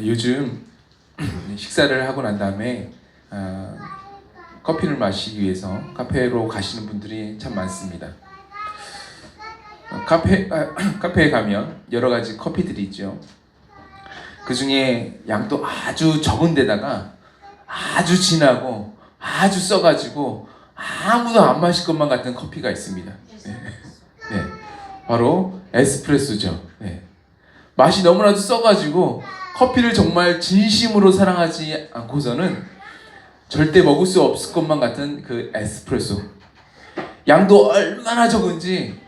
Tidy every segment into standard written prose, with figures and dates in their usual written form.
요즘 식사를 하고 난 다음에 커피를 마시기 위해서 카페로 가시는 분들이 참 많습니다. 카페에 가면 여러 가지 커피들이 있죠. 그 중에 양도 아주 적은 데다가 아주 진하고 아주 써가지고 아무도 안 마실 것만 같은 커피가 있습니다. 네, 바로 에스프레소죠. 네. 맛이 너무나도 써가지고 커피를 정말 진심으로 사랑하지 않고서는 절대 먹을 수 없을 것만 같은 그 에스프레소. 양도 얼마나 적은지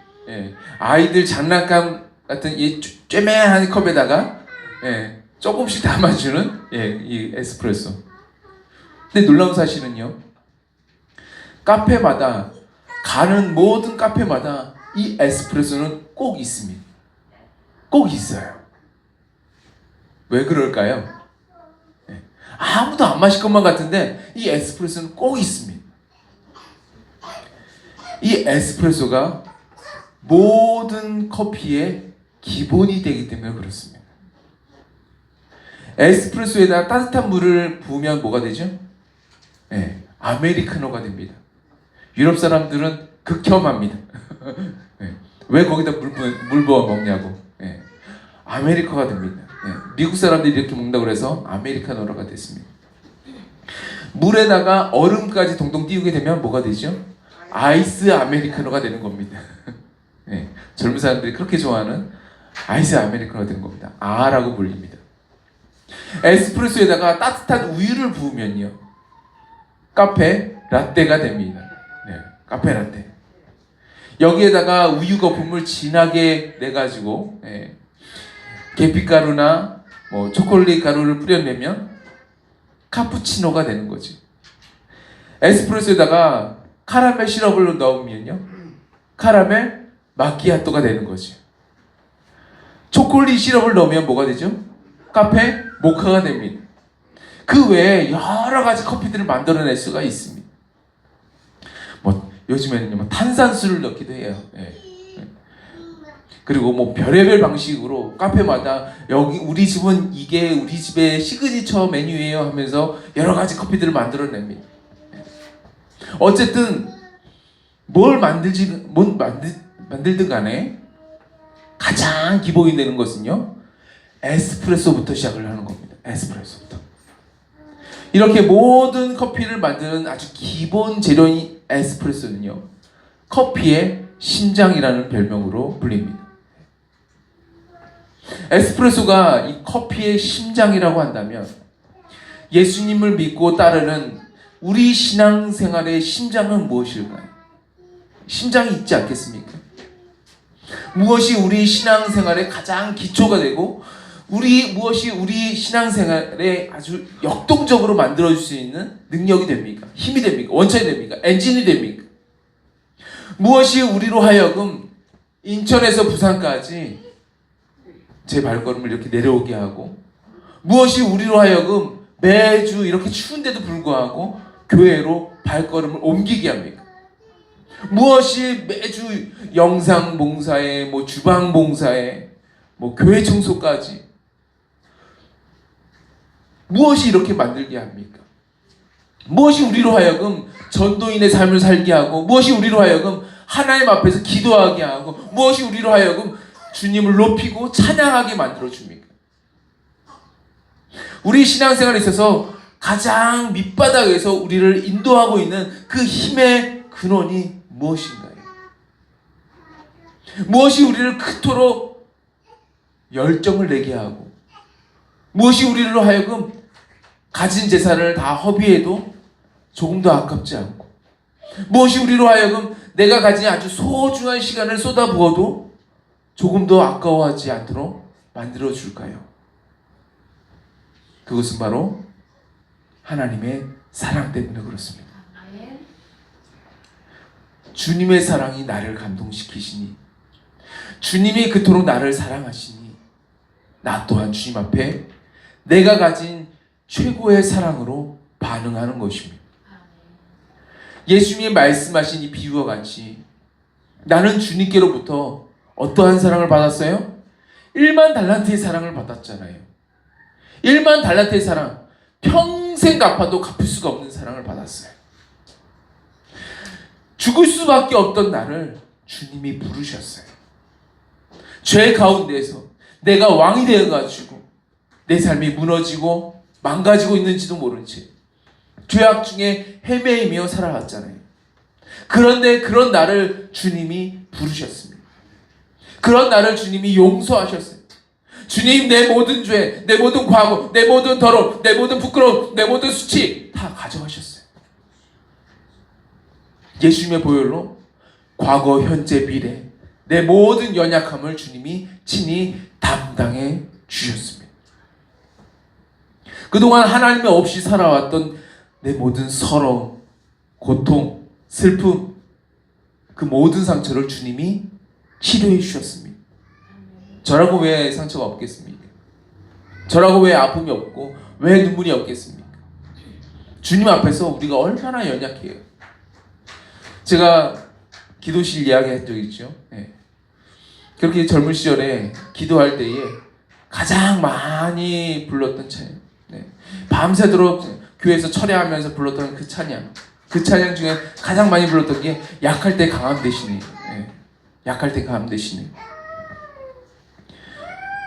아이들 장난감 같은 이 쬐매한 컵에다가 조금씩 담아주는 이 에스프레소. 근데 놀라운 사실은요, 카페마다 가는 모든 카페마다 이 에스프레소는 꼭 있습니다. 꼭 있어요. 왜 그럴까요? 아무도 안 마실 것만 같은데 이 에스프레소는 꼭 있습니다. 이 에스프레소가 모든 커피의 기본이 되기 때문에 그렇습니다. 에스프레소에다 따뜻한 물을 부으면 뭐가 되죠? 아메리카노가 됩니다. 유럽 사람들은 극혐합니다. 왜 거기다 물 부어 먹냐고. 아메리카노가 됩니다. 미국 사람들이 이렇게 먹는다고 그래서 아메리카노가 됐습니다. 물에다가 얼음까지 동동 띄우게 되면 뭐가 되죠? 아이스 아메리카노가 되는 겁니다. 젊은 사람들이 그렇게 좋아하는 아이스 아메리카노가 되는 겁니다. 아라고 불립니다. 에스프레소에다가 따뜻한 우유를 부으면요, 카페 라떼가 됩니다. 카페 라떼. 여기에다가 우유 거품을 진하게 내가지고 계피가루나 초콜릿 가루를 뿌려내면 카푸치노가 되는 거지. 에스프레소에다가 카라멜 시럽을 넣으면요, 카라멜 마키아토가 되는 거지. 초콜릿 시럽을 넣으면 뭐가 되죠? 카페 모카가 됩니다. 그 외에 여러 가지 커피들을 만들어낼 수가 있습니다. 요즘에는 탄산수를 넣기도 해요. 그리고 별의별 방식으로 카페마다 여기 우리 집은 이게 우리 집의 시그니처 메뉴예요 하면서 여러 가지 커피들을 만들어냅니다. 어쨌든 뭘 만들든 간에 가장 기본이 되는 것은요, 에스프레소부터 시작을 하는 겁니다. 에스프레소부터. 이렇게 모든 커피를 만드는 아주 기본 재료인 에스프레소는요, 커피의 심장이라는 별명으로 불립니다. 에스프레소가 이 커피의 심장이라고 한다면 예수님을 믿고 따르는 우리 신앙생활의 심장은 무엇일까요? 심장이 있지 않겠습니까? 무엇이 우리 신앙생활의 가장 기초가 되고 무엇이 우리 신앙생활에 아주 역동적으로 만들어줄 수 있는 능력이 됩니까? 힘이 됩니까? 원천이 됩니까? 엔진이 됩니까? 무엇이 우리로 하여금 인천에서 부산까지 제 발걸음을 이렇게 내려오게 하고, 무엇이 우리로 하여금 매주 이렇게 추운데도 불구하고 교회로 발걸음을 옮기게 합니까? 무엇이 매주 영상 봉사에 주방 봉사에 교회 청소까지 무엇이 이렇게 만들게 합니까? 무엇이 우리로 하여금 전도인의 삶을 살게 하고, 무엇이 우리로 하여금 하나님 앞에서 기도하게 하고, 무엇이 우리로 하여금 주님을 높이고 찬양하게 만들어줍니까? 우리 신앙생활에 있어서 가장 밑바닥에서 우리를 인도하고 있는 그 힘의 근원이 무엇인가요? 무엇이 우리를 그토록 열정을 내게 하고, 무엇이 우리로 하여금 가진 재산을 다 허비해도 조금도 아깝지 않고, 무엇이 우리로 하여금 내가 가진 아주 소중한 시간을 쏟아부어도 조금도 아까워하지 않도록 만들어줄까요? 그것은 바로 하나님의 사랑 때문에 그렇습니다. 주님의 사랑이 나를 감동시키시니, 주님이 그토록 나를 사랑하시니, 나 또한 주님 앞에 내가 가진 최고의 사랑으로 반응하는 것입니다. 예수님이 말씀하신 이 비유와 같이 나는 주님께로부터 어떠한 사랑을 받았어요? 1만 달란트의 사랑을 받았잖아요. 1만 달란트의 사랑, 평생 갚아도 갚을 수가 없는 사랑을 받았어요. 죽을 수밖에 없던 나를 주님이 부르셨어요. 죄 가운데에서 내가 왕이 되어가지고 내 삶이 무너지고 망가지고 있는지도 모른 채 죄악 중에 헤매이며 살아왔잖아요. 그런데 그런 나를 주님이 부르셨습니다. 그런 나를 주님이 용서하셨어요. 주님, 내 모든 죄, 내 모든 과거, 내 모든 더러움, 내 모든 부끄러움, 내 모든 수치 다 가져가셨어요. 예수님의 보혈로 과거, 현재, 미래 내 모든 연약함을 주님이 친히 담당해 주셨습니다. 그동안 하나님 없이 살아왔던 내 모든 서러움, 고통, 슬픔, 그 모든 상처를 주님이 치료해 주셨습니다. 저라고 왜 상처가 없겠습니까? 저라고 왜 아픔이 없고 왜 눈물이 없겠습니까? 주님 앞에서 우리가 얼마나 연약해요. 제가 기도실 이야기한 적 있죠. 네. 그렇게 젊은 시절에 기도할 때에 가장 많이 불렀던 찬양, 네. 밤새도록 교회에서 철야하면서 불렀던 그 찬양 중에 가장 많이 불렀던 게 약할 때 강함 되시네. 네. 약할 때 강함 되시네.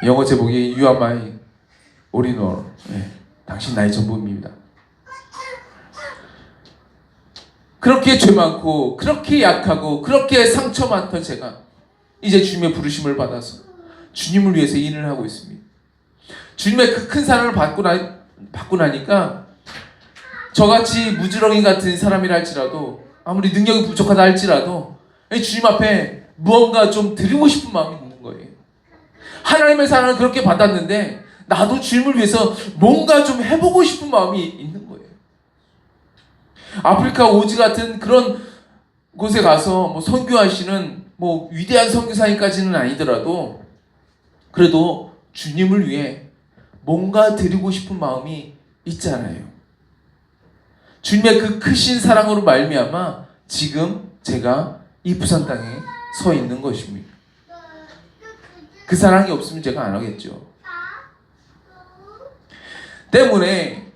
영어 제목이 You are my all in all. 네. 당신 나의 전부입니다. 그렇게 죄 많고 그렇게 약하고 그렇게 상처 많던 제가 이제 주님의 부르심을 받아서 주님을 위해서 일을 하고 있습니다. 주님의 그 큰 사랑을 받고 나니까 저같이 무지렁이 같은 사람이라 할지라도 아무리 능력이 부족하다 할지라도 주님 앞에 무언가 좀 드리고 싶은 마음이 있는 거예요. 하나님의 사랑을 그렇게 받았는데 나도 주님을 위해서 뭔가 좀 해보고 싶은 마음이 있는 거예요. 아프리카 오지 같은 그런 곳에 가서 뭐 선교하시는 뭐 위대한 선교사님까지는 아니더라도 그래도 주님을 위해 뭔가 드리고 싶은 마음이 있잖아요. 주님의 그 크신 사랑으로 말미암아 지금 제가 이 부산 땅에 서 있는 것입니다. 그 사랑이 없으면 제가 안 하겠죠. 때문에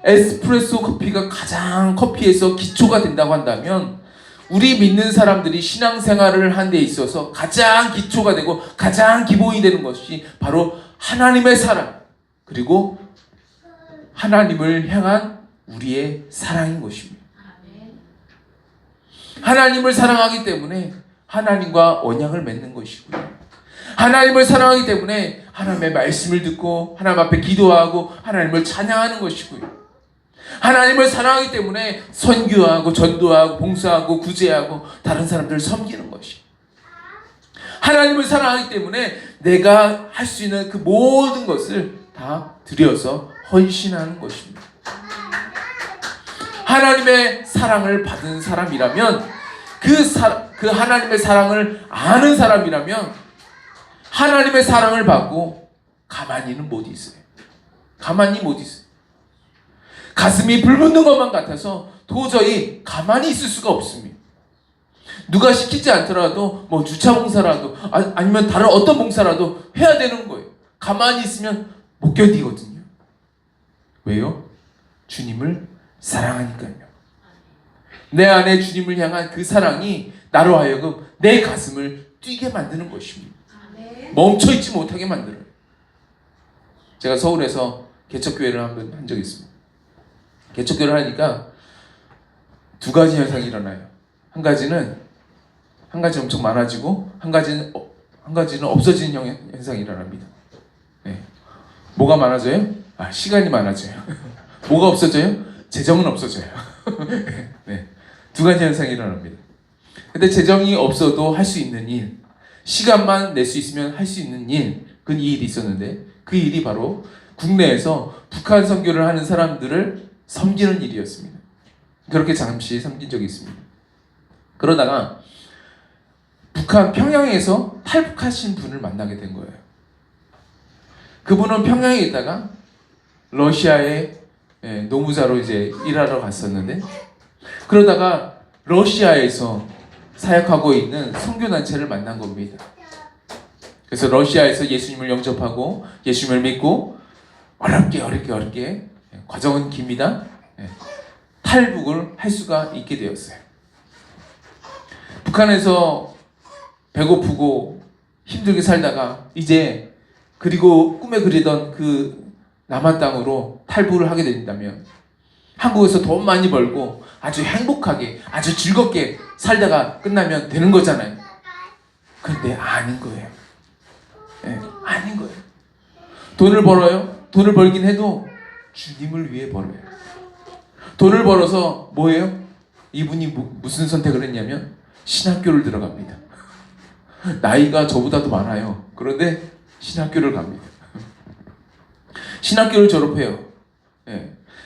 에스프레소 커피가 가장 커피에서 기초가 된다고 한다면 우리 믿는 사람들이 신앙생활을 하는 데 있어서 가장 기초가 되고 가장 기본이 되는 것이 바로 하나님의 사랑 그리고 하나님을 향한 우리의 사랑인 것입니다. 하나님을 사랑하기 때문에 하나님과 언약을 맺는 것이고요. 하나님을 사랑하기 때문에 하나님의 말씀을 듣고 하나님 앞에 기도하고 하나님을 찬양하는 것이고요. 하나님을 사랑하기 때문에 선교하고 전도하고 봉사하고 구제하고 다른 사람들을 섬기는 것이. 하나님을 사랑하기 때문에 내가 할 수 있는 그 모든 것을 다 들여서 헌신하는 것입니다. 하나님의 사랑을 받은 사람이라면 그 하나님의 사랑을 아는 사람이라면 하나님의 사랑을 받고 가만히는 못 있어요. 가만히 못 있어요. 가슴이 불붙는 것만 같아서 도저히 가만히 있을 수가 없습니다. 누가 시키지 않더라도 뭐 주차 봉사라도 아니면 다른 어떤 봉사라도 해야 되는 거예요. 가만히 있으면 못 견디거든요. 왜요? 주님을 사랑하니까요. 내 안에 주님을 향한 그 사랑이 나로 하여금 내 가슴을 뛰게 만드는 것입니다. 멈춰있지 못하게 만들어요. 제가 서울에서 개척교회를 한번 한 적이 있습니다. 개척교회를 하니까 두 가지 현상이 일어나요. 한 가지는 엄청 많아지고 한 가지는 없어지는 현상이 일어납니다. 네. 뭐가 많아져요? 시간이 많아져요. 뭐가 없어져요? 재정은 없어져요. 네. 두 가지 현상이 일어납니다. 근데 재정이 없어도 할 수 있는 일, 시간만 낼 수 있으면 할 수 있는 일, 그 일이 있었는데 그 일이 바로 국내에서 북한 선교를 하는 사람들을 섬기는 일이었습니다. 그렇게 잠시 섬긴 적이 있습니다. 그러다가 북한 평양에서 탈북하신 분을 만나게 된 거예요. 그분은 평양에 있다가 러시아에 노무자로 이제 일하러 갔었는데 그러다가 러시아에서 사역하고 있는 선교단체를 만난 겁니다. 그래서 러시아에서 예수님을 영접하고 예수님을 믿고 어렵게 과정은 깁니다. 탈북을 할 수가 있게 되었어요. 북한에서 배고프고 힘들게 살다가 이제 그리고 꿈에 그리던 그 남한 땅으로 탈북을 하게 된다면 한국에서 돈 많이 벌고 아주 행복하게 아주 즐겁게 살다가 끝나면 되는 거잖아요. 그런데 아닌 거예요. 아닌 거예요. 돈을 벌어요. 돈을 벌긴 해도 주님을 위해 벌어요. 돈을 벌어서 뭐예요? 이분이 무슨 선택을 했냐면 신학교를 들어갑니다. 나이가 저보다도 많아요. 그런데 신학교를 갑니다. 신학교를 졸업해요.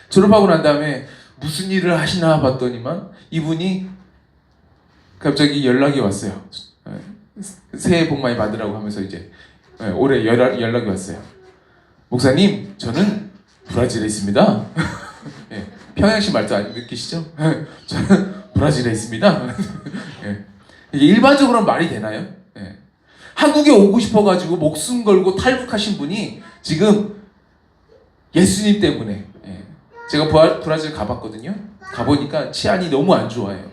졸업하고 난 다음에 무슨 일을 하시나 봤더니만 이분이 갑자기 연락이 왔어요. 새해 복 많이 받으라고 하면서 이제 올해 연락이 왔어요. 목사님, 저는 브라질에 있습니다. 평양시 말투 안 느끼시죠? 저는 브라질에 있습니다. 이게 일반적으로는 말이 되나요? 한국에 오고 싶어가지고 목숨 걸고 탈북하신 분이 지금 예수님 때문에 제가 브라질 가봤거든요. 가보니까 치안이 너무 안 좋아요.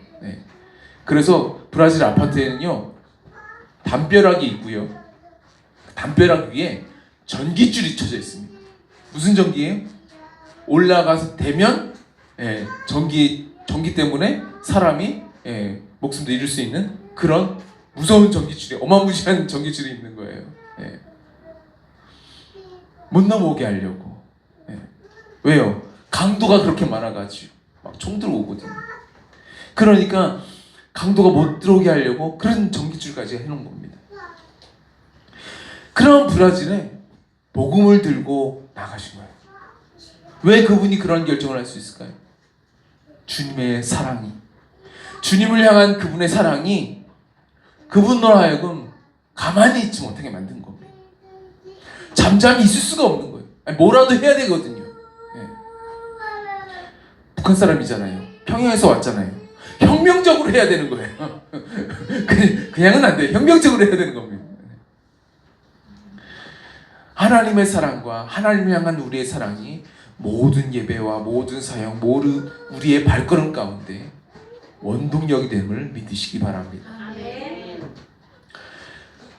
그래서 브라질 아파트에는요 담벼락이 있고요. 담벼락 위에 전기줄이 쳐져 있습니다. 무슨 전기예요? 올라가서 대면 전기 때문에 사람이 목숨도 잃을 수 있는 그런 무서운 전기줄이, 어마무시한 전기줄이 있는 거예요. 못 넘어오게 하려고. 왜요? 강도가 그렇게 많아가지고 막 총 들고 오거든요. 그러니까 강도가 못 들어오게 하려고 그런 전기줄까지 해놓은 겁니다. 그런 브라질에 복음을 들고 나가신 거예요. 왜 그분이 그런 결정을 할 수 있을까요? 주님의 사랑이, 주님을 향한 그분의 사랑이 그분으로 하여금 가만히 있지 못하게 만든 겁니다. 잠잠히 있을 수가 없는 거예요. 뭐라도 해야 되거든요. 북한 사람이잖아요. 평양에서 왔잖아요. 혁명적으로 해야 되는 거예요. 그냥은 안 돼요. 혁명적으로 해야 되는 겁니다. 하나님의 사랑과 하나님을 향한 우리의 사랑이 모든 예배와 모든 사역, 모든 우리의 발걸음 가운데 원동력이 됨을 믿으시기 바랍니다.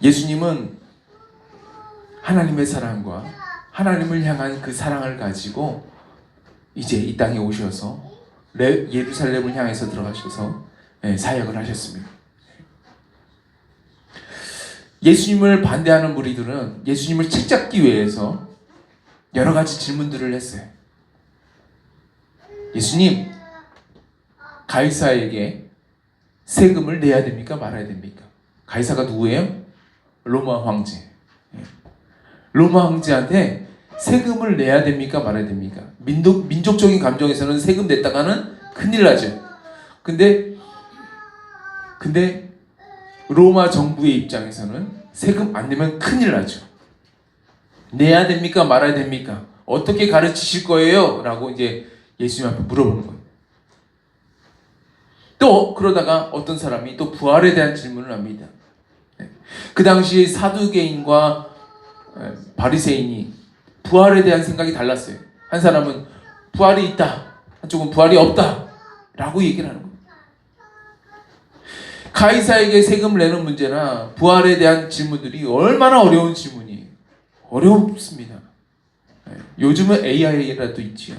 예수님은 하나님의 사랑과 하나님을 향한 그 사랑을 가지고 이제 이 땅에 오셔서 예루살렘을 향해서 들어가셔서 사역을 하셨습니다. 예수님을 반대하는 무리들은 예수님을 책잡기 위해서 여러 가지 질문들을 했어요. 예수님, 가이사에게 세금을 내야 됩니까? 말아야 됩니까? 가이사가 누구예요? 로마 황제. 로마 황제한테 세금을 내야 됩니까? 말아야 됩니까? 민족적인 감정에서는 세금 냈다가는 큰일 나죠. 근데 로마 정부의 입장에서는 세금 안 내면 큰일 나죠. 내야 됩니까? 말아야 됩니까? 어떻게 가르치실 거예요? 라고 이제 예수님 앞에 물어보는 거예요. 또 그러다가 어떤 사람이 또 부활에 대한 질문을 합니다. 그 당시 사두개인과 바리새인이 부활에 대한 생각이 달랐어요. 한 사람은 부활이 있다, 한쪽은 부활이 없다 라고 얘기를 하는 거예요. 가이사에게 세금을 내는 문제나 부활에 대한 질문들이 얼마나 어려운 질문이에요. 어렵습니다. 요즘은 AI라도 있지요.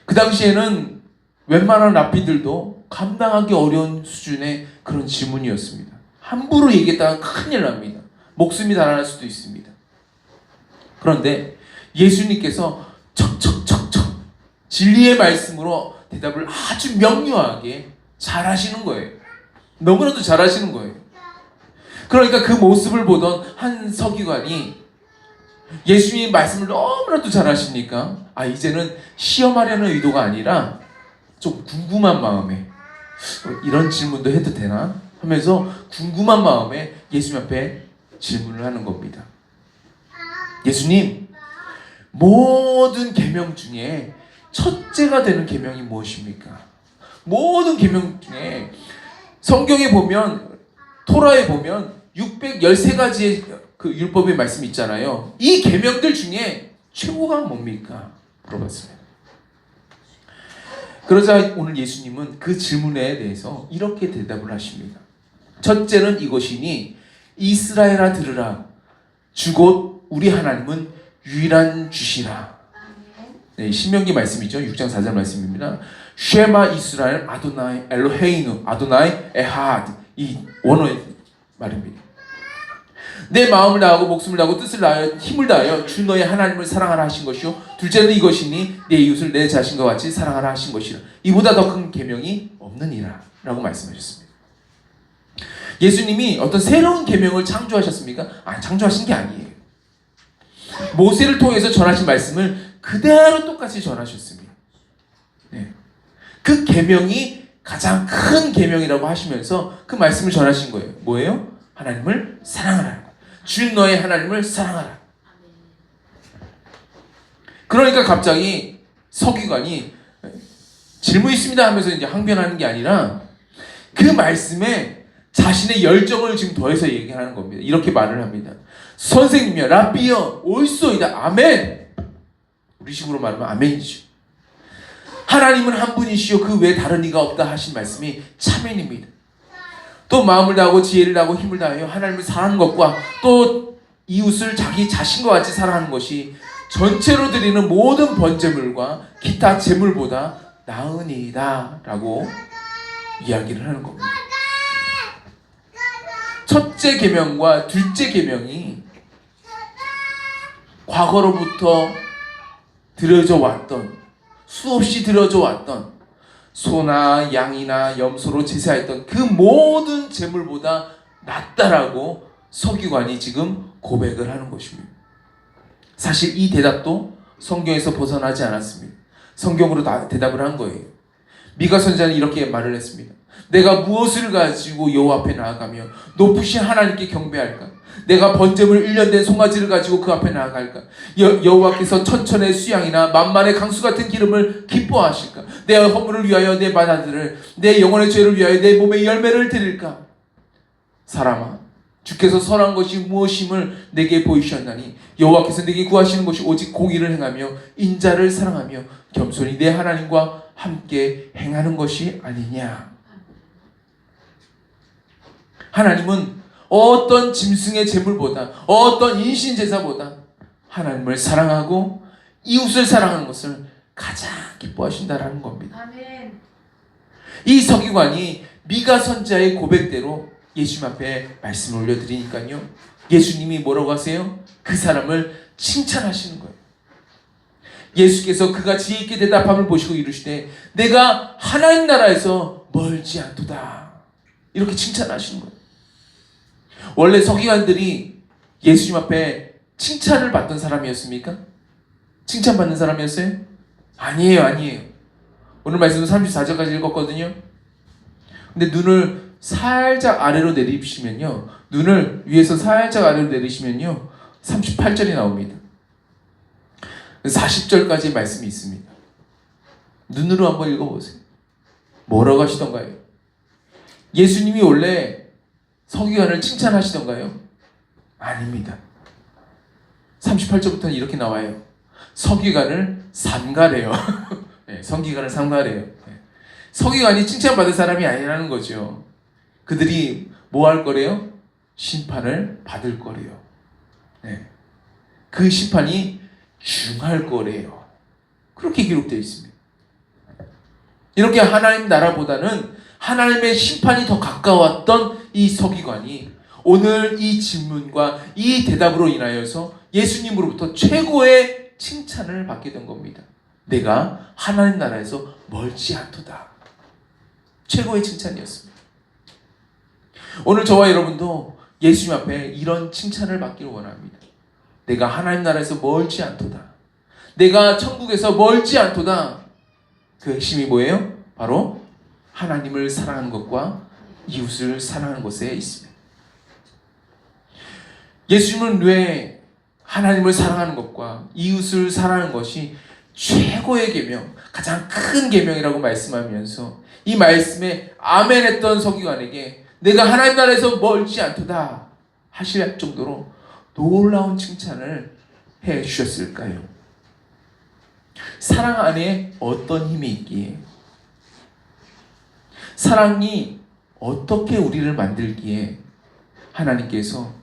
그 당시에는 웬만한 랍비들도 감당하기 어려운 수준의 그런 질문이었습니다. 함부로 얘기했다가 큰일 납니다. 목숨이 달아날 수도 있습니다. 그런데 예수님께서 척척척척 진리의 말씀으로 대답을 아주 명료하게 잘하시는 거예요. 너무나도 잘하시는 거예요. 그러니까 그 모습을 보던 한 서기관이 예수님의 말씀을 너무나도 잘하시니까 이제는 시험하려는 의도가 아니라 좀 궁금한 마음에 이런 질문도 해도 되나? 하면서 궁금한 마음에 예수님 앞에 질문을 하는 겁니다. 예수님, 모든 계명 중에 첫째가 되는 계명이 무엇입니까? 모든 계명 중에 성경에 보면, 토라에 보면 613가지의 그 율법의 말씀이 있잖아요. 이 계명들 중에 최고가 뭡니까? 물어봤습니다. 그러자 오늘 예수님은 그 질문에 대해서 이렇게 대답을 하십니다. 첫째는 이것이니 이스라엘아 들으라. 주곧 우리 하나님은 유일한 주시라. 네, 신명기 말씀이죠. 6장 4절 말씀입니다. 쉐마 이스라엘 아도나이 엘로헤이누 아도나이 에하드. 이 원어의 말입니다. 내 마음을 다하고 목숨을 다하고 뜻을 다하여 힘을 다하여 주 너의 하나님을 사랑하라 하신 것이요 둘째는 이것이니 내 이웃을 내 자신과 같이 사랑하라 하신 것이라. 이보다 더 큰 계명이 없느니라 라고 말씀하셨습니다. 예수님이 어떤 새로운 계명을 창조하셨습니까? 창조하신 게 아니에요. 모세를 통해서 전하신 말씀을 그대로 똑같이 전하셨습니다. 네. 그 계명이 가장 큰 계명이라고 하시면서 그 말씀을 전하신 거예요. 뭐예요? 하나님을 사랑하라. 주 너의 하나님을 사랑하라. 그러니까 갑자기 서기관이 질문 있습니다 하면서 이제 항변하는 게 아니라 그 말씀에 자신의 열정을 지금 더해서 얘기하는 겁니다. 이렇게 말을 합니다. 선생님이여 라비여 옳소이다. 아멘. 우리식으로 말하면 아멘이죠. 하나님은 한 분이시요 그 외에 다른 이가 없다 하신 말씀이 참인입니다. 또 마음을 다하고 지혜를 다하고 힘을 다하여 하나님을 사랑하는 것과 또 이웃을 자기 자신과 같이 사랑하는 것이 전체로 드리는 모든 번제물과 기타 제물보다 나으니이다 라고 이야기를 하는 겁니다. 첫째 계명과 둘째 계명이 과거로부터 드려져 왔던 수없이 드려져 왔던 소나 양이나 염소로 제사했던 그 모든 제물보다 낫다라고 서기관이 지금 고백을 하는 것입니다. 사실 이 대답도 성경에서 벗어나지 않았습니다. 성경으로 대답을 한 거예요. 미가 선지자는 이렇게 말을 했습니다. 내가 무엇을 가지고 여호와 앞에 나아가며 높으신 하나님께 경배할까? 내가 번제물 1년 된 송아지를 가지고 그 앞에 나아갈까? 여호와께서 천천의 수양이나 만만의 강수 같은 기름을 기뻐하실까? 내 허물을 위하여 내 바다들을 내 영혼의 죄를 위하여 내 몸의 열매를 드릴까? 사람아 주께서 선한 것이 무엇임을 내게 보이셨나니 여호와께서 내게 구하시는 것이 오직 공의를 행하며 인자를 사랑하며 겸손히 내 하나님과 함께 행하는 것이 아니냐. 하나님은 어떤 짐승의 제물보다 어떤 인신제사보다 하나님을 사랑하고 이웃을 사랑하는 것을 가장 기뻐하신다라는 겁니다. 아멘. 이 서기관이 미가 선지자의 고백대로 예수님 앞에 말씀을 올려드리니까요. 예수님이 뭐라고 하세요? 그 사람을 칭찬하시는 거예요. 예수께서 그가 지혜 있게 대답함을 보시고 이르시되 내가 하나님 나라에서 멀지 않도다. 이렇게 칭찬하시는 거예요. 원래 서기관들이 예수님 앞에 칭찬을 받던 사람이었습니까? 칭찬받는 사람이었어요? 아니에요. 오늘 말씀은 34절까지 읽었거든요. 근데 눈을 살짝 아래로 내리시면요. 눈을 위에서 살짝 아래로 내리시면요. 38절이 나옵니다. 40절까지 말씀이 있습니다. 눈으로 한번 읽어보세요. 뭐라고 하시던가요? 예수님이 원래 서기관을 칭찬하시던가요? 아닙니다. 38절부터는 이렇게 나와요. 서기관을 삼가래요. 네, 서기관을 삼가래요. 네. 서기관이 칭찬받을 사람이 아니라는 거죠. 그들이 뭐 할 거래요? 심판을 받을 거래요. 네. 그 심판이 중할 거래요. 그렇게 기록되어 있습니다. 이렇게 하나님 나라보다는 하나님의 심판이 더 가까웠던 이 서기관이 오늘 이 질문과 이 대답으로 인하여서 예수님으로부터 최고의 칭찬을 받게 된 겁니다. 내가 하나님 나라에서 멀지 않도다. 최고의 칭찬이었습니다. 오늘 저와 여러분도 예수님 앞에 이런 칭찬을 받기를 원합니다. 내가 하나님 나라에서 멀지 않도다. 내가 천국에서 멀지 않도다. 그 핵심이 뭐예요? 바로 하나님을 사랑하는 것과 이웃을 사랑하는 것에 있습니다. 예수님은 왜 하나님을 사랑하는 것과 이웃을 사랑하는 것이 최고의 계명, 가장 큰 계명이라고 말씀하면서 이 말씀에 아멘했던 서기관에게 내가 하나님 나라에서 멀지 않도다 하실 정도로 놀라운 칭찬을 해 주셨을까요? 사랑 안에 어떤 힘이 있기에, 사랑이 어떻게 우리를 만들기에 하나님께서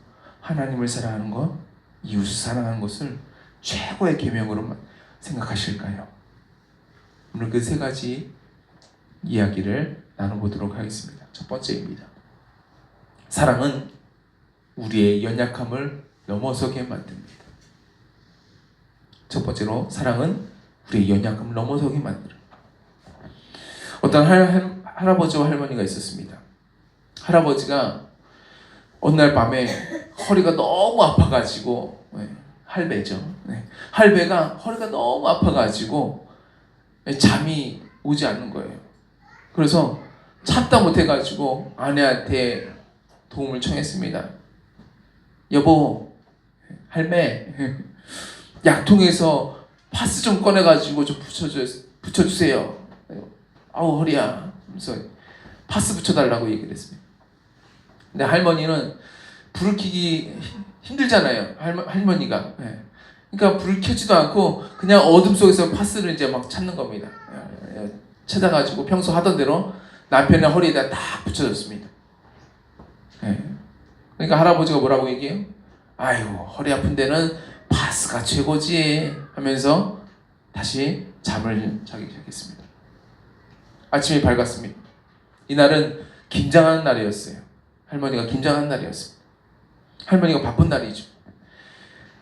하나님을 사랑하는 것, 이웃을 사랑하는 것을 최고의 계명으로 생각하실까요? 오늘 그 세 가지 이야기를 나눠보도록 하겠습니다. 첫 번째입니다. 사랑은 우리의 연약함을 넘어서게 만듭니다. 첫 번째로, 사랑은 우리의 연약함을 넘어서게 만들어요. 어떤 할아버지와 할머니가 있었습니다. 할아버지가 어느 날 밤에 허리가 너무 아파가지고, 할배죠. 할배가 허리가 너무 아파가지고 잠이 오지 않는 거예요. 그래서 참다 못해가지고 아내한테 도움을 청했습니다. 여보, 할매, 약통에서 파스 좀 꺼내가지고 좀 붙여주세요. 아우 허리야. 그래서 파스 붙여달라고 얘기를 했습니다. 근데 할머니는 불을 켜기 힘들잖아요. 할머니가. 그러니까 불을 켜지도 않고 그냥 어둠 속에서 파스를 이제 막 찾는 겁니다. 찾아가지고 평소 하던 대로 남편의 허리에다 딱 붙여줬습니다. 그러니까 할아버지가 뭐라고 얘기해요? 아이고, 허리 아픈 데는 파스가 최고지 하면서 다시 잠을 자기 시작했습니다. 아침이 밝았습니다. 이날은 김장하는 날이었어요. 할머니가 김장하는 날이었습니다. 할머니가 바쁜 날이죠.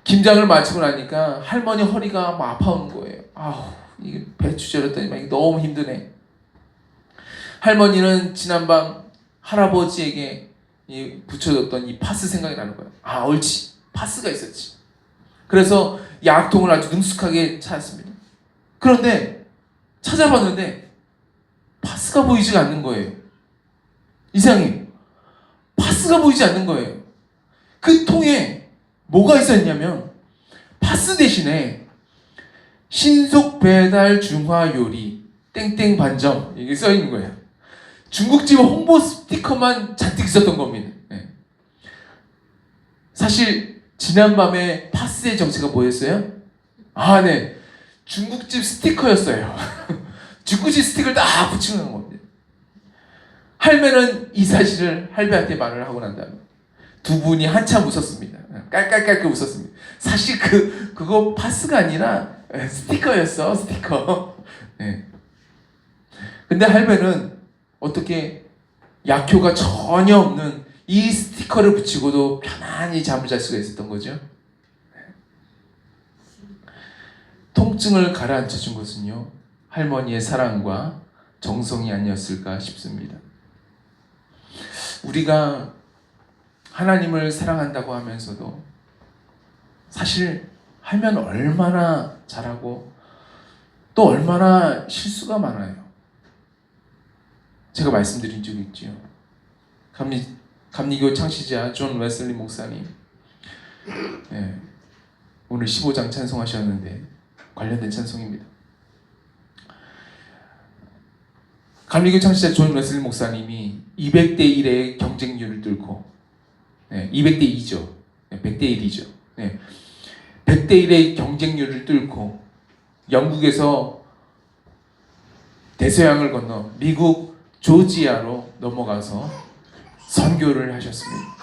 김장을 마치고 나니까 할머니 허리가 막 아파오는 거예요. 아우, 이게 배추 절였더니 막 너무 힘드네. 할머니는 지난밤 할아버지에게 붙여줬던 이 파스 생각이 나는 거예요. 아, 옳지. 파스가 있었지. 그래서 약통을 아주 능숙하게 찾았습니다. 그런데 찾아봤는데 파스가 보이지가 않는 거예요. 이상해요. 파스가 보이지 않는 거예요. 그 통에 뭐가 있었냐면 파스 대신에 신속 배달 중화 요리 땡땡 반점 이게 써 있는 거예요. 중국집 홍보 스티커만 잔뜩 있었던 겁니다. 사실 지난밤에 파스의 정체가 뭐였어요? 아, 네, 중국집 스티커였어요. 중국집 스티커를 딱 붙이는 겁니다. 할매는 이 사실을 할배한테 말을 하고 난 다음에 두 분이 한참 웃었습니다. 깔깔깔깔 웃었습니다. 사실 그거 파스가 아니라 스티커였어, 스티커. 근데 할배는 어떻게 약효가 전혀 없는 이 스티커를 붙이고도 편안히 잠을 잘 수가 있었던 거죠. 통증을 가라앉혀 준 것은요, 할머니의 사랑과 정성이 아니었을까 싶습니다. 우리가 하나님을 사랑한다고 하면서도 사실 하면 얼마나 잘하고 또 얼마나 실수가 많아요. 제가 말씀드린 적이 있죠. 감리교 창시자 존 웨슬리 목사님, 오늘 15장 찬송하셨는데 관련된 찬송입니다. 감리교 창시자 존 웨슬리 목사님이 200대 1의 경쟁률을 뚫고 200대 2죠. 100대 1이죠. 100대 1의 경쟁률을 뚫고 영국에서 대서양을 건너 미국 조지아로 넘어가서 선교를 하셨습니다.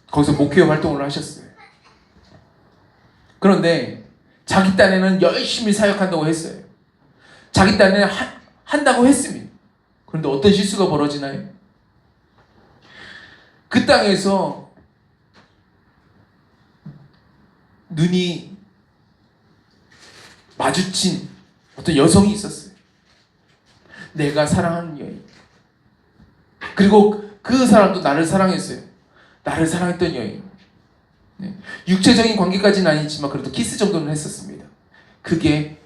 거기서 목회 활동을 하셨어요. 그런데 자기 딴에는 열심히 사역한다고 했어요. 자기 딴에는 한다고 했습니다. 그런데 어떤 실수가 벌어지나요? 그 땅에서 눈이 마주친 어떤 여성이 있었어요. 내가 사랑하는 여인. 그리고 그 사람도 나를 사랑했어요. 나를 사랑했던 여인. 육체적인 관계까지는 아니지만 그래도 키스 정도는 했었습니다. 그게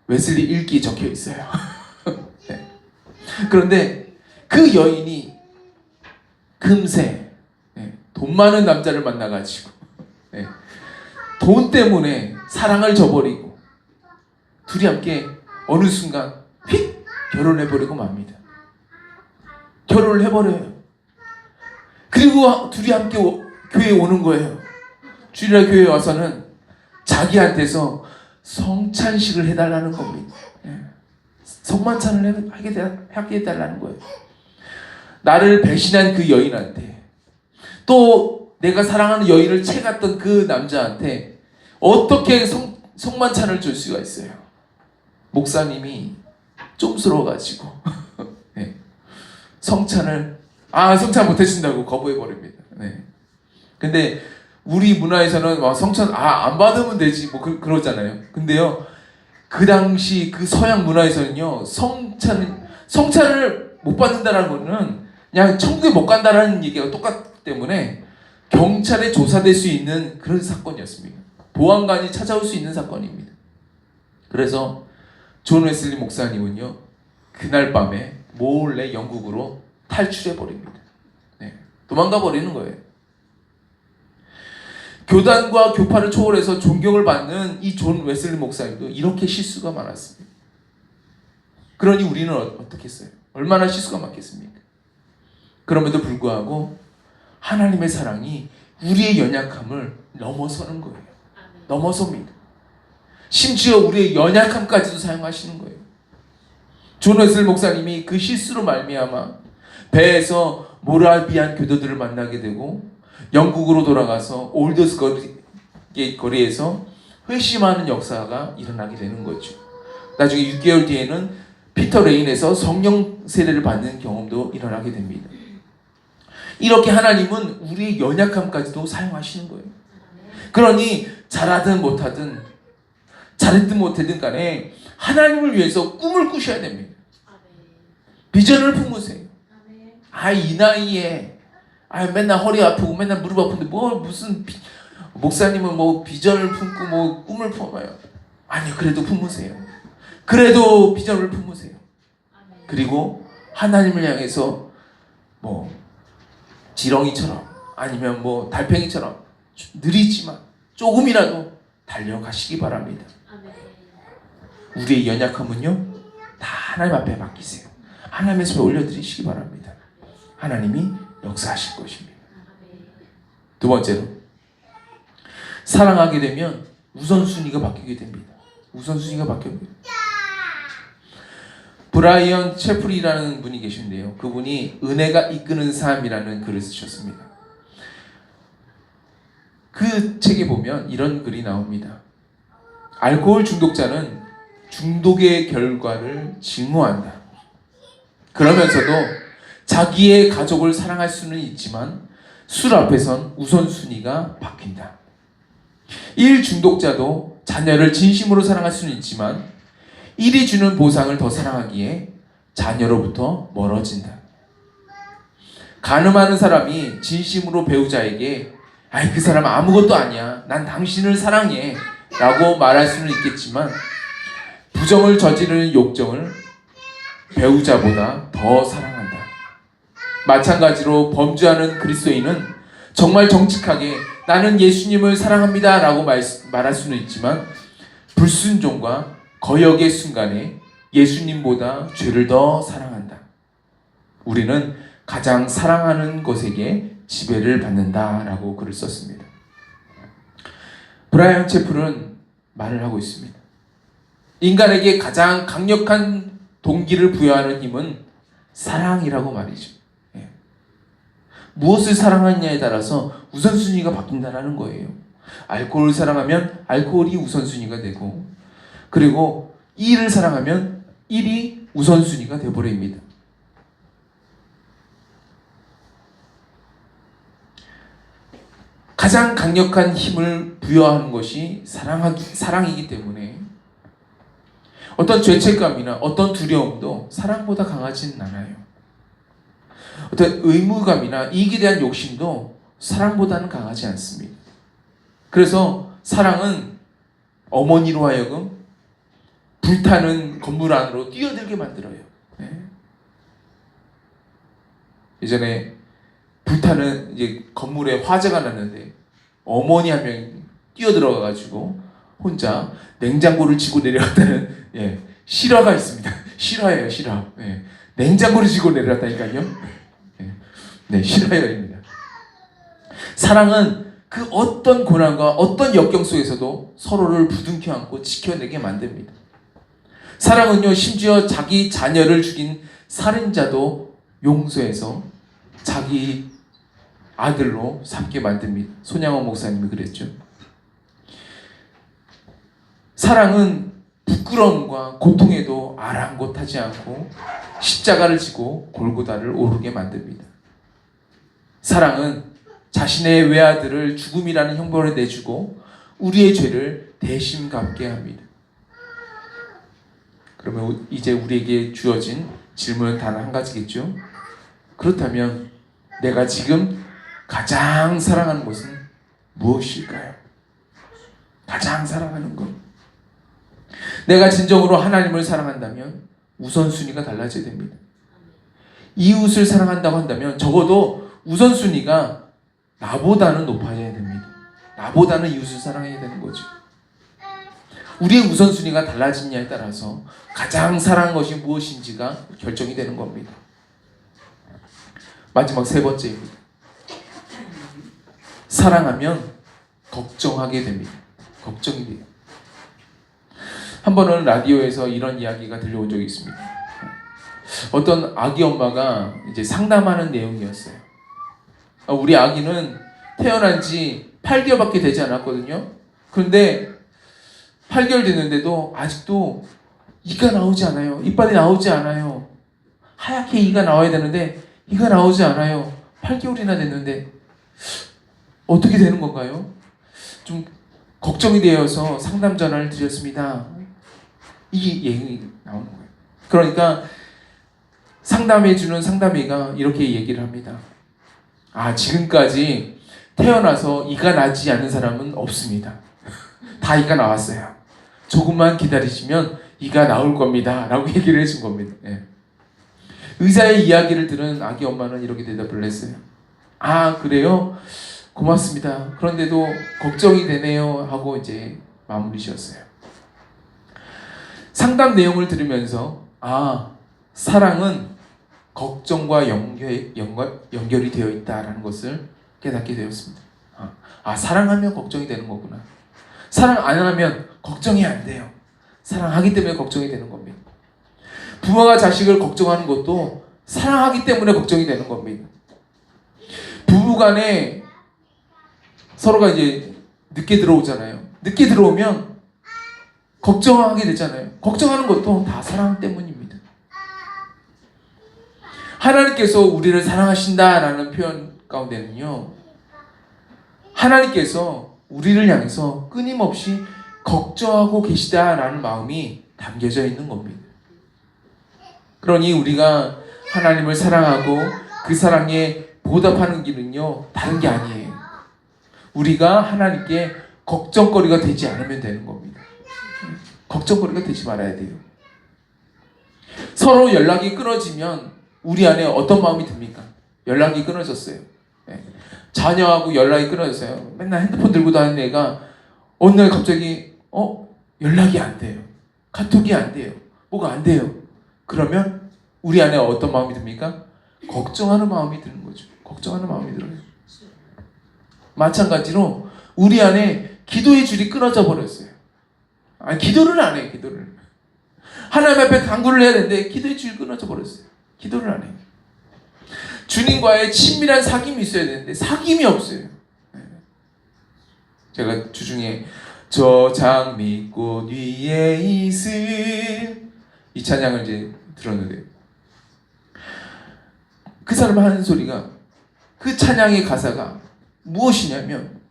웨슬리 일기에 적혀 있어요. 그런데 그 여인이 금세 돈 많은 남자를 만나가지고 돈 때문에 사랑을 저버리고 둘이 함께 어느 순간 휙 결혼해버리고 맙니다. 결혼을 해버려요. 그리고 둘이 함께 교회에 오는 거예요. 주일날 교회에 와서는 자기한테서 성찬식을 해달라는 겁니다. 성만찬을 하게 해달라는 거예요. 나를 배신한 그 여인한테, 또 내가 사랑하는 여인을 채갔던 그 남자한테 어떻게 성만찬을 줄 수가 있어요? 목사님이 쫌스러워가지고 네. 성찬 못 해준다고 거부해버립니다. 네. 근데 우리 문화에서는 성찬 안 받으면 되지 뭐 그러잖아요. 근데요, 그 당시 그 서양 문화에서는요, 성찬을 못 받는다라는 거는 그냥 천국에 못 간다라는 얘기가 똑같기 때문에 경찰에 조사될 수 있는 그런 사건이었습니다. 보안관이 찾아올 수 있는 사건입니다. 그래서 존 웨슬리 목사님은요, 그날 밤에 몰래 영국으로 탈출해 버립니다. 네, 도망가 버리는 거예요. 교단과 교파를 초월해서 존경을 받는 이 존 웨슬리 목사님도 이렇게 실수가 많았습니다. 그러니 우리는 어떻게 했어요? 얼마나 실수가 많겠습니까? 그럼에도 불구하고 하나님의 사랑이 우리의 연약함을 넘어서는 거예요. 넘어섭니다. 심지어 우리의 연약함까지도 사용하시는 거예요. 존 웨슬리 목사님이 그 실수로 말미암아 배에서 모라비안 교도들을 만나게 되고 영국으로 돌아가서 올더스 거리에서 회심하는 역사가 일어나게 되는 거죠. 나중에 6개월 뒤에는 피터 레인에서 성령 세례를 받는 경험도 일어나게 됩니다. 이렇게 하나님은 우리의 연약함까지도 사용하시는 거예요. 그러니 잘하든 못하든 잘했든 못했든 간에 하나님을 위해서 꿈을 꾸셔야 됩니다. 비전을 품으세요. 이 나이에 맨날 허리 아프고 맨날 무릎 아픈데 무슨 목사님은 비전을 품고 꿈을 품어요. 아니요, 그래도 품으세요. 그래도 비전을 품으세요. 그리고 하나님을 향해서 지렁이처럼 아니면 달팽이처럼 느리지만 조금이라도 달려가시기 바랍니다. 우리의 연약함은요, 다 하나님 앞에 맡기세요. 하나님의 손에 올려드리시기 바랍니다. 하나님이 역사하실 것입니다. 두 번째로, 사랑하게 되면 우선순위가 바뀌게 됩니다. 우선순위가 바뀝니다. 브라이언 채플이라는 분이 계신데요, 그분이 은혜가 이끄는 삶이라는 글을 쓰셨습니다. 그 책에 보면 이런 글이 나옵니다. 알코올 중독자는 중독의 결과를 증오한다. 그러면서도 자기의 가족을 사랑할 수는 있지만 술 앞에선 우선순위가 바뀐다. 일 중독자도 자녀를 진심으로 사랑할 수는 있지만 일이 주는 보상을 더 사랑하기에 자녀로부터 멀어진다. 가늠하는 사람이 진심으로 배우자에게 그 사람 아무것도 아니야, 난 당신을 사랑해 라고 말할 수는 있겠지만 부정을 저지르는 욕정을 배우자보다 더 사랑한다. 마찬가지로 범죄하는 그리스도인은 정말 정직하게 나는 예수님을 사랑합니다 라고 말할 수는 있지만 불순종과 거역의 순간에 예수님보다 죄를 더 사랑한다. 우리는 가장 사랑하는 것에게 지배를 받는다 라고 글을 썼습니다. 브라이언 채플은 말을 하고 있습니다. 인간에게 가장 강력한 동기를 부여하는 힘은 사랑이라고 말이죠. 무엇을 사랑하느냐에 따라서 우선순위가 바뀐다는 거예요. 알코올을 사랑하면 알코올이 우선순위가 되고, 그리고 일을 사랑하면 일이 우선순위가 되어버립니다. 가장 강력한 힘을 부여하는 것이 사랑이기 때문에 어떤 죄책감이나 어떤 두려움도 사랑보다 강하지는 않아요. 어떤 의무감이나 이익에 대한 욕심도 사랑보다는 강하지 않습니다. 그래서 사랑은 어머니로 하여금 불타는 건물 안으로 뛰어들게 만들어요. 예전에 불타는 건물에 화재가 났는데 어머니 한 명이 뛰어들어가가지고 혼자 냉장고를 지고 내려갔다는 실화가 있습니다. 실화예요, 실화. 냉장고를 지고 내려갔다니까요. 실화입니다. 사랑은 그 어떤 고난과 어떤 역경 속에서도 서로를 부둥켜 안고 지켜내게 만듭니다. 사랑은요, 심지어 자기 자녀를 죽인 살인자도 용서해서 자기 아들로 삼게 만듭니다. 손양원 목사님이 그랬죠. 사랑은 부끄러움과 고통에도 아랑곳하지 않고 십자가를 지고 골고다를 오르게 만듭니다. 사랑은 자신의 외아들을 죽음이라는 형벌을 내주고 우리의 죄를 대신 갚게 합니다. 그러면 이제 우리에게 주어진 질문은 단 한 가지겠죠. 그렇다면 내가 지금 가장 사랑하는 것은 무엇일까요? 가장 사랑하는 것. 내가 진정으로 하나님을 사랑한다면 우선순위가 달라져야 됩니다. 이웃을 사랑한다고 한다면 적어도 우선순위가 나보다는 높아져야 됩니다. 나보다는 이웃을 사랑해야 되는 거죠. 우리의 우선순위가 달라지냐에 따라서 가장 사랑하는 것이 무엇인지가 결정이 되는 겁니다. 마지막 세 번째입니다. 사랑하면 걱정하게 됩니다. 걱정이 돼요. 한 번은 라디오에서 이런 이야기가 들려온 적이 있습니다. 어떤 아기 엄마가 이제 상담하는 내용이었어요. 우리 아기는 태어난 지 8개월밖에 되지 않았거든요. 그런데 8개월 됐는데도 아직도 이가 나오지 않아요. 이빨이 나오지 않아요. 하얗게 이가 나와야 되는데 이가 나오지 않아요. 8개월이나 됐는데 어떻게 되는 건가요? 좀 걱정이 되어서 상담 전화를 드렸습니다. 이 얘기 나오는 거예요. 그러니까 상담해주는 상담이가 이렇게 얘기를 합니다. 지금까지 태어나서 이가 나지 않는 사람은 없습니다. 다 이가 나왔어요. 조금만 기다리시면 이가 나올 겁니다. 라고 얘기를 해준 겁니다. 예. 의사의 이야기를 들은 아기 엄마는 이렇게 대답을 했어요. 그래요? 고맙습니다. 그런데도 걱정이 되네요. 하고 이제 마무리 지었어요. 상담 내용을 들으면서 사랑은 걱정과 연결이 되어 있다라는 것을 깨닫게 되었습니다. 사랑하면 걱정이 되는 거구나. 사랑 안 하면 걱정이 안 돼요. 사랑하기 때문에 걱정이 되는 겁니다. 부모가 자식을 걱정하는 것도 사랑하기 때문에 걱정이 되는 겁니다. 부부간에 서로가 이제 늦게 들어오잖아요. 늦게 들어오면 걱정하게 되잖아요. 걱정하는 것도 다 사랑 때문입니다. 하나님께서 우리를 사랑하신다라는 표현 가운데는요, 하나님께서 우리를 향해서 끊임없이 걱정하고 계시다라는 마음이 담겨져 있는 겁니다. 그러니 우리가 하나님을 사랑하고 그 사랑에 보답하는 길은요, 다른 게 아니에요. 우리가 하나님께 걱정거리가 되지 않으면 되는 겁니다. 걱정거리가 되지 말아야 돼요. 서로 연락이 끊어지면 우리 안에 어떤 마음이 듭니까? 연락이 끊어졌어요. 자녀하고 연락이 끊어졌어요. 맨날 핸드폰 들고 다니는 애가 어느 날 갑자기 연락이 안 돼요. 카톡이 안 돼요. 뭐가 안 돼요. 그러면 우리 안에 어떤 마음이 듭니까? 걱정하는 마음이 드는 거죠. 걱정하는 마음이 들어요. 마찬가지로 우리 안에 기도의 줄이 끊어져 버렸어요. 기도를 안 해요. 기도를. 하나님 앞에 간구를 해야 되는데 기도의 줄이 끊어져 버렸어요. 기도를 안 해요. 주님과의 친밀한 사귐이 있어야 되는데 사귐이 없어요. 제가 주중에 저 장미꽃 위에 있을 이 찬양을 이제 들었는데 그 사람 하는 소리가, 그 찬양의 가사가 무엇이냐면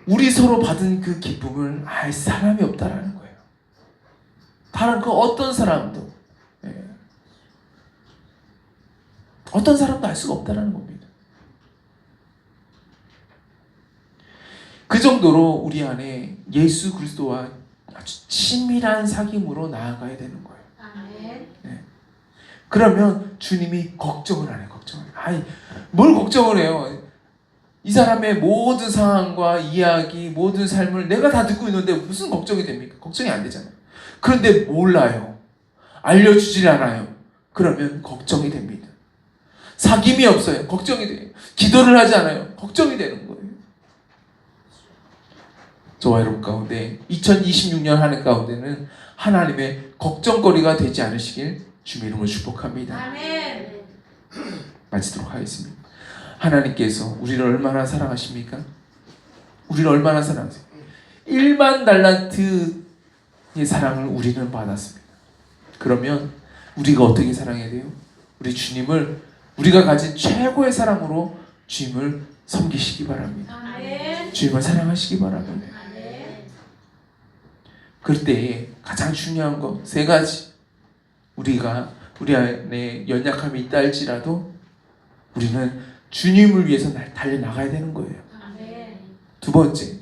우리 서로 받은 그 기쁨을 알 사람이 없다라는 거예요. 다른 그 어떤 사람도 어떤 사람도 알 수가 없다라는 겁니다. 그 정도로 우리 안에 예수 그리스도와 아주 친밀한 사귐으로 나아가야 되는 거예요. 네. 그러면 주님이 걱정을 안 해요. 뭘 걱정을 해요? 이 사람의 모든 상황과 이야기, 모든 삶을 내가 다 듣고 있는데 무슨 걱정이 됩니까? 걱정이 안 되잖아요. 그런데 몰라요. 알려주질 않아요. 그러면 걱정이 됩니다. 사귐이 없어요. 걱정이 돼요. 기도를 하지 않아요. 걱정이 되는 거예요. 저와 여러분 가운데 2026년 한 해 가운데는 하나님의 걱정거리가 되지 않으시길 주님의 이름으로 축복합니다. 아멘. 마치도록 하겠습니다. 하나님께서 우리를 얼마나 사랑하십니까? 우리를 얼마나 사랑하세요? 1만 달란트의 사랑을 우리는 받았습니다. 그러면 우리가 어떻게 사랑해야 돼요? 우리 주님을 우리가 가진 최고의 사랑으로 주님을 섬기시기 바랍니다. 아멘. 주님을 사랑하시기 바랍니다. 아멘. 그럴 때 가장 중요한 거 세 가지. 우리가 우리 안에 연약함이 있다 할지라도 우리는 주님을 위해서 달려나가야 되는 거예요. 아멘. 두 번째,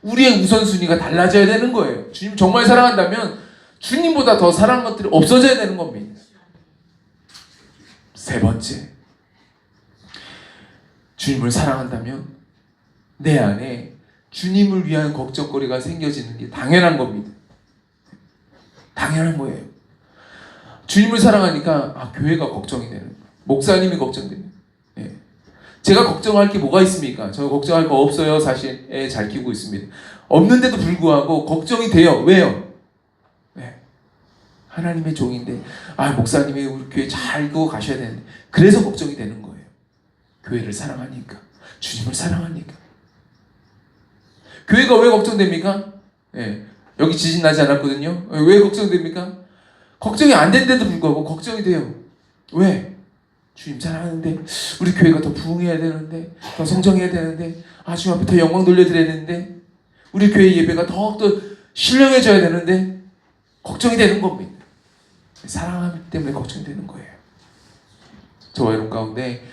우리의 우선순위가 달라져야 되는 거예요. 주님 정말 사랑한다면 주님보다 더 사랑하는 것들이 없어져야 되는 겁니다. 세 번째, 주님을 사랑한다면 내 안에 주님을 위한 걱정거리가 생겨지는 게 당연한 겁니다. 당연한 거예요. 주님을 사랑하니까 교회가 걱정이 되는 거예요. 목사님이 걱정되는 거예요. 제가 걱정할 게 뭐가 있습니까? 저 걱정할 거 없어요. 사실 잘 키우고 있습니다. 없는데도 불구하고 걱정이 돼요. 왜요? 하나님의 종인데 목사님이 우리 교회 잘 이끌고 가셔야 되는데 그래서 걱정이 되는 거예요. 교회를 사랑하니까, 주님을 사랑하니까. 교회가 왜 걱정됩니까? 여기 지진 나지 않았거든요. 왜 걱정됩니까? 걱정이 안 된데도 불구하고 걱정이 돼요. 왜? 주님 사랑하는데 우리 교회가 더 부흥해야 되는데 더 성장해야 되는데 주님 앞에 더 영광 돌려드려야 되는데 우리 교회 예배가 더욱더 신령해져야 되는데 걱정이 되는 겁니다. 사랑하기 때문에 걱정이 되는 거예요. 저와 여러분 가운데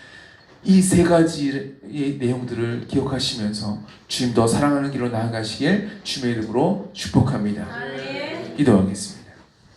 이 세 가지의 내용들을 기억하시면서 주님 더 사랑하는 길로 나아가시길 주님의 이름으로 축복합니다. 아멘. 기도하겠습니다.